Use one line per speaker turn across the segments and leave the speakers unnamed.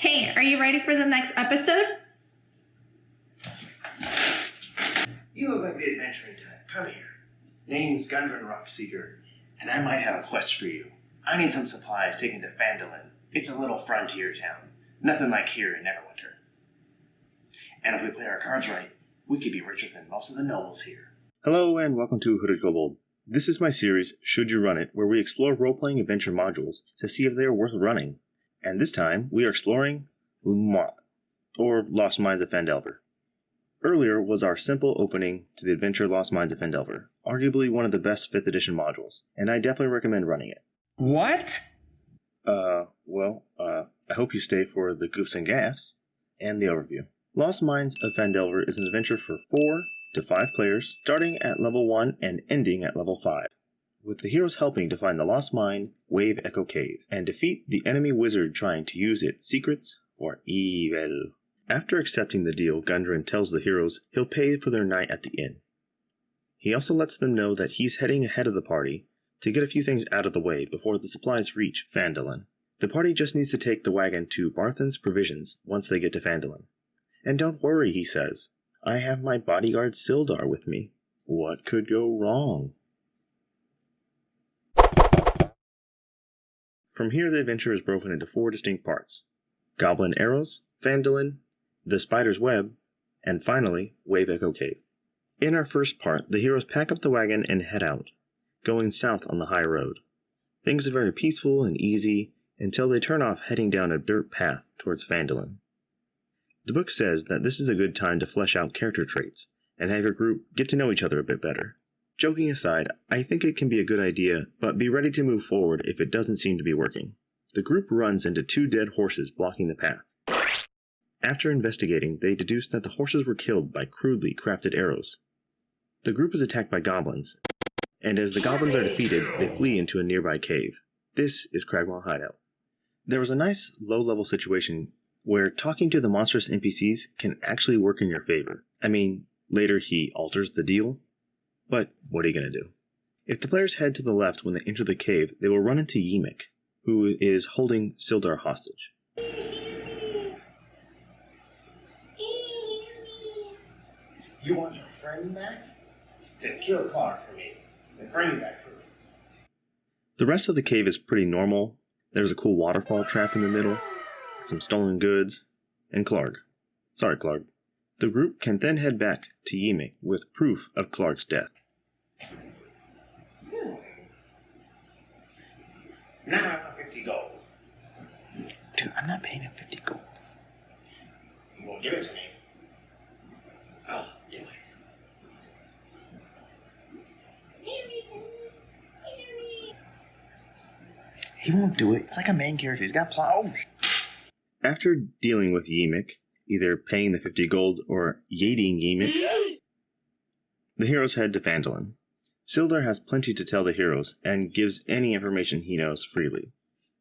Hey, are you ready for the next episode?
You look like the adventuring type. Come here. Name's Gundren Rockseeker, and I might have a quest for you. I need some supplies taken to Phandelver. It's a little frontier town. Nothing like here in Neverwinter. And if we play our cards right, we could be richer than most of the nobles here.
Hello and welcome to Hooded Kobold. This is my series, Should You Run It, where we explore role-playing adventure modules to see if they are worth running. And this time, we are exploring or Lost Mines of Phandelver. Earlier was our simple opening to the adventure Lost Mines of Phandelver, arguably one of the best 5th edition modules, and I definitely recommend running it.
What?
I hope you stay for the goofs and gaffs and the overview. Lost Mines of Phandelver is an adventure for 4 to 5 players, starting at level 1 and ending at level 5. With the heroes helping to find the lost mine, Wave Echo Cave, and defeat the enemy wizard trying to use its secrets for evil. After accepting the deal, Gundren tells the heroes he'll pay for their night at the inn. He also lets them know that he's heading ahead of the party to get a few things out of the way before the supplies reach Phandelver. The party just needs to take the wagon to Barthen's Provisions once they get to Phandelver. And don't worry, he says, I have my bodyguard Sildar with me. What could go wrong? From here, the adventure is broken into 4 distinct parts: Goblin Arrows, Phandelver, the Spider's Web, and finally, Wave Echo Cave. In our first part, the heroes pack up the wagon and head out, going south on the high road. Things are very peaceful and easy until they turn off heading down a dirt path towards Phandelver. The book says that this is a good time to flesh out character traits and have your group get to know each other a bit better. Joking aside, I think it can be a good idea, but be ready to move forward if it doesn't seem to be working. The group runs into 2 dead horses blocking the path. After investigating, they deduce that the horses were killed by crudely crafted arrows. The group is attacked by goblins, and as the goblins are defeated, they flee into a nearby cave. This is Cragmaw Hideout. There was a nice low-level situation where talking to the monstrous NPCs can actually work in your favor. I mean, later he alters the deal, but what are you going to do? If the players head to the left when they enter the cave, they will run into Ymik, who is holding Sildar hostage.
You want your friend back? Then kill Clark for me, and bring me back proof.
The rest of the cave is pretty normal. There's a cool waterfall trap in the middle, some stolen goods, and Clark. Sorry, Clark. The group can then head back to Ymik with proof of Clark's death.
Now I want 50 gold.
Dude, I'm not paying him 50 gold.
You won't give it to me. I'll do it.
He won't do it. It's like a main character. He's got plot. Oh. After dealing with Ymik, either paying the 50 gold or yeeting Ymik, the heroes head to Phandelver. Sildar has plenty to tell the heroes and gives any information he knows freely.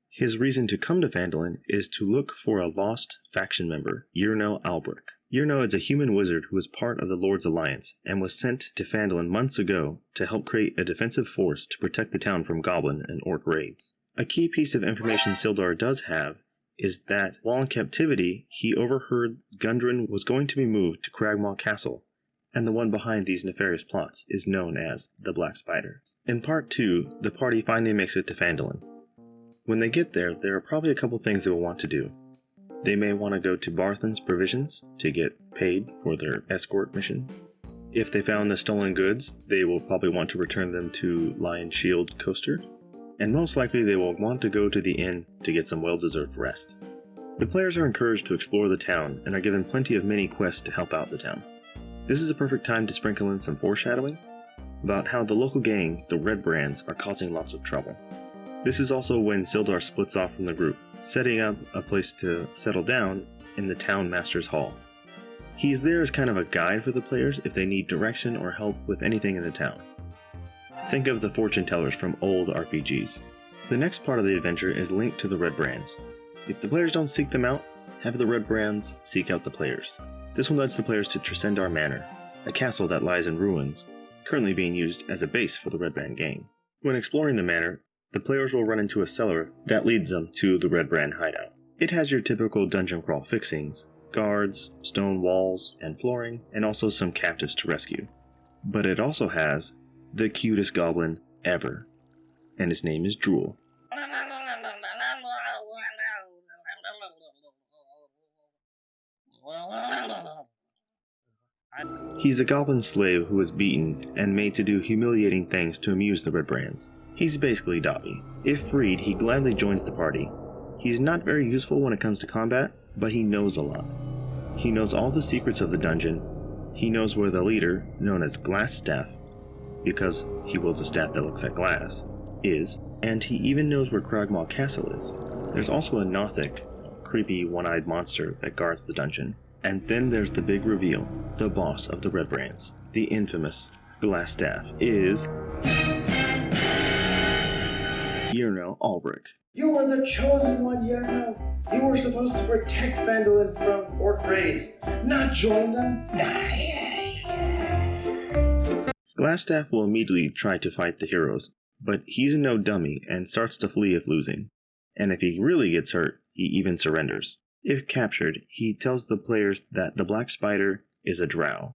His reason to come to Phandelver is to look for a lost faction member, Yurno Albrecht. Yurno is a human wizard who is part of the Lord's Alliance and was sent to Phandelver months ago to help create a defensive force to protect the town from goblin and orc raids. A key piece of information Sildar does have is that while in captivity, he overheard Gundren was going to be moved to Cragmaw Castle, and the one behind these nefarious plots is known as the Black Spider. In part 2, the party finally makes it to Phandelver. When they get there are probably a couple things they will want to do. They may want to go to Barthen's Provisions to get paid for their escort mission. If they found the stolen goods, they will probably want to return them to Lion Shield Coaster. And most likely they will want to go to the inn to get some well-deserved rest. The players are encouraged to explore the town and are given plenty of mini quests to help out the town. This is a perfect time to sprinkle in some foreshadowing about how the local gang, the Red Brands, are causing lots of trouble. This is also when Sildar splits off from the group, setting up a place to settle down in the town master's hall. He is there as kind of a guide for the players if they need direction or help with anything in the town. Think of the fortune tellers from old RPGs. The next part of the adventure is linked to the Red Brands. If the players don't seek them out, have the Red Brands seek out the players. This will nudge the players to Tresendar Manor, a castle that lies in ruins, currently being used as a base for the Red Brand gang. When exploring the manor, the players will run into a cellar that leads them to the Red Brand hideout. It has your typical dungeon crawl fixings, guards, stone walls and flooring, and also some captives to rescue. But it also has the cutest goblin ever, and his name is Drool. He's a goblin slave who was beaten and made to do humiliating things to amuse the Red Brands. He's basically Dobby. If freed, he gladly joins the party. He's not very useful when it comes to combat, but he knows a lot. He knows all the secrets of the dungeon. He knows where the leader, known as Glass Staff, because he wields a staff that looks like glass, is, and he even knows where Cragmaw Castle is. There's also a Nothic, creepy one-eyed monster that guards the dungeon. And then there's the big reveal. The boss of the Red Brands, the infamous Glass Staff, is Yerno Ulbrich.
You were the chosen one, Yerno. You were supposed to protect Phandelver from orc raids, not join them.
Glassstaff will immediately try to fight the heroes, but he's no dummy and starts to flee if losing. And if he really gets hurt, he even surrenders. If captured, he tells the players that the Black Spider is a drow,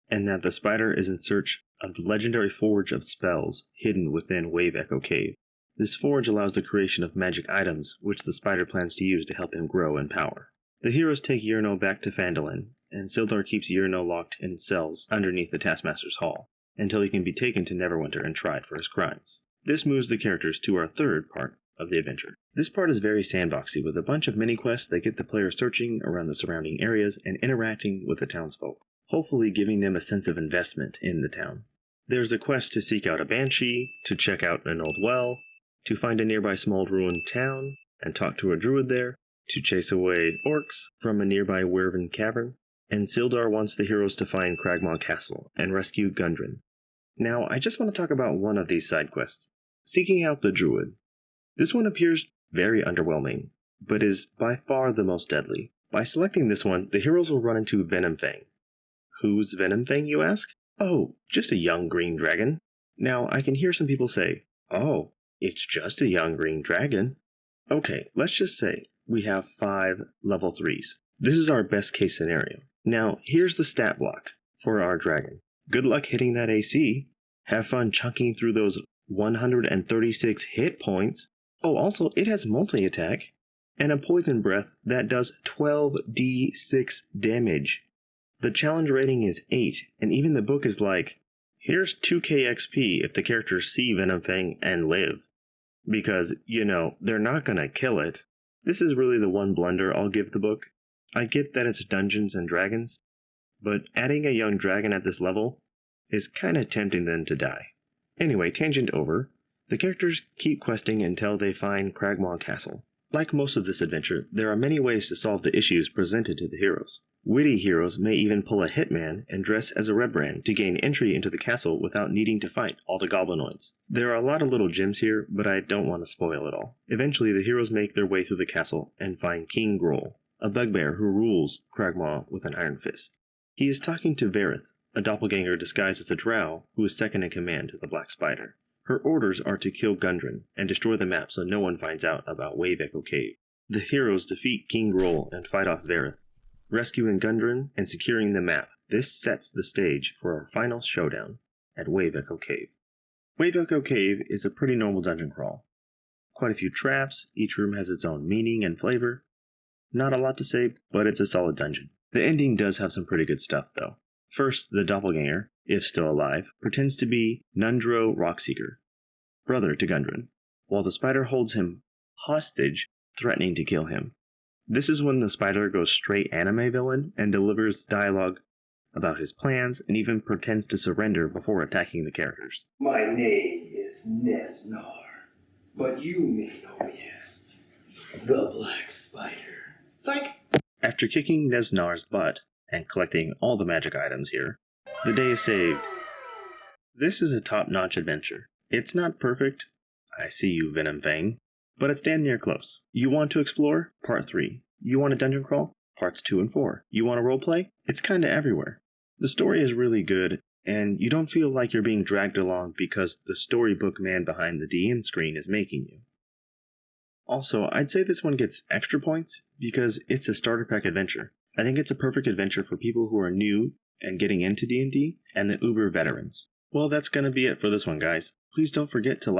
and that the spider is in search of the legendary Forge of Spells hidden within Wave Echo Cave. This forge allows the creation of magic items, which the spider plans to use to help him grow in power. The heroes take Yerno back to Phandelver, and Sildar keeps Yerno locked in cells underneath the Taskmaster's Hall, until he can be taken to Neverwinter and tried for his crimes. This moves the characters to our third part of the adventure. This part is very sandboxy, with a bunch of mini-quests that get the player searching around the surrounding areas and interacting with the townsfolk, hopefully giving them a sense of investment in the town. There's a quest to seek out a banshee, to check out an old well, to find a nearby small ruined town and talk to a druid there, to chase away orcs from a nearby Wyvern cavern, and Sildar wants the heroes to find Cragmaw Castle and rescue Gundren. Now, I just want to talk about one of these side quests, seeking out the druid. This one appears very underwhelming, but is by far the most deadly. By selecting this one, the heroes will run into Venomfang. Who's Venomfang, you ask? Oh, just a young green dragon. Now, I can hear some people say, oh, it's just a young green dragon. Okay, let's just say we have 5 level 3s. This is our best case scenario. Now, here's the stat block for our dragon. Good luck hitting that AC. Have fun chunking through those 136 hit points. Oh, also, it has multi-attack and a poison breath that does 12d6 damage. The challenge rating is 8, and even the book is like, here's 2k XP if the characters see Venomfang and live. Because, they're not gonna kill it. This is really the one blunder I'll give the book. I get that it's Dungeons and Dragons, but adding a young dragon at this level is kinda tempting them to die. Anyway, tangent over. The characters keep questing until they find Cragmaw Castle. Like most of this adventure, there are many ways to solve the issues presented to the heroes. Witty heroes may even pull a hitman and dress as a Red Brand to gain entry into the castle without needing to fight all the goblinoids. There are a lot of little gems here, but I don't want to spoil it all. Eventually, the heroes make their way through the castle and find King Groll, a bugbear who rules Cragmaw with an iron fist. He is talking to Verith, a doppelganger disguised as a drow who is second in command to the Black Spider. Her orders are to kill Gundren and destroy the map so no one finds out about Wave Echo Cave. The heroes defeat King Groll and fight off Verith, rescuing Gundren and securing the map. This sets the stage for our final showdown at Wave Echo Cave. Wave Echo Cave is a pretty normal dungeon crawl. Quite a few traps, each room has its own meaning and flavor. Not a lot to say, but it's a solid dungeon. The ending does have some pretty good stuff though. First, the doppelganger, if still alive, pretends to be Nundro Rockseeker, brother to Gundren, while the spider holds him hostage, threatening to kill him. This is when the spider goes straight anime villain and delivers dialogue about his plans and even pretends to surrender before attacking the characters.
My name is Neznar, but you may know me as the Black Spider. Psych!
After kicking Neznar's butt and collecting all the magic items here, the day is saved. This is a top-notch adventure. It's not perfect, I see you, Venomfang, but it's damn near close. You want to explore? Part 3. You want a dungeon crawl? Parts 2 and 4. You want to roleplay? It's kinda everywhere. The story is really good, and you don't feel like you're being dragged along because the storybook man behind the DM screen is making you. Also, I'd say this one gets extra points because it's a starter pack adventure. I think it's a perfect adventure for people who are new and getting into D&D and the uber veterans. Well, that's going to be it for this one, guys. Please don't forget to like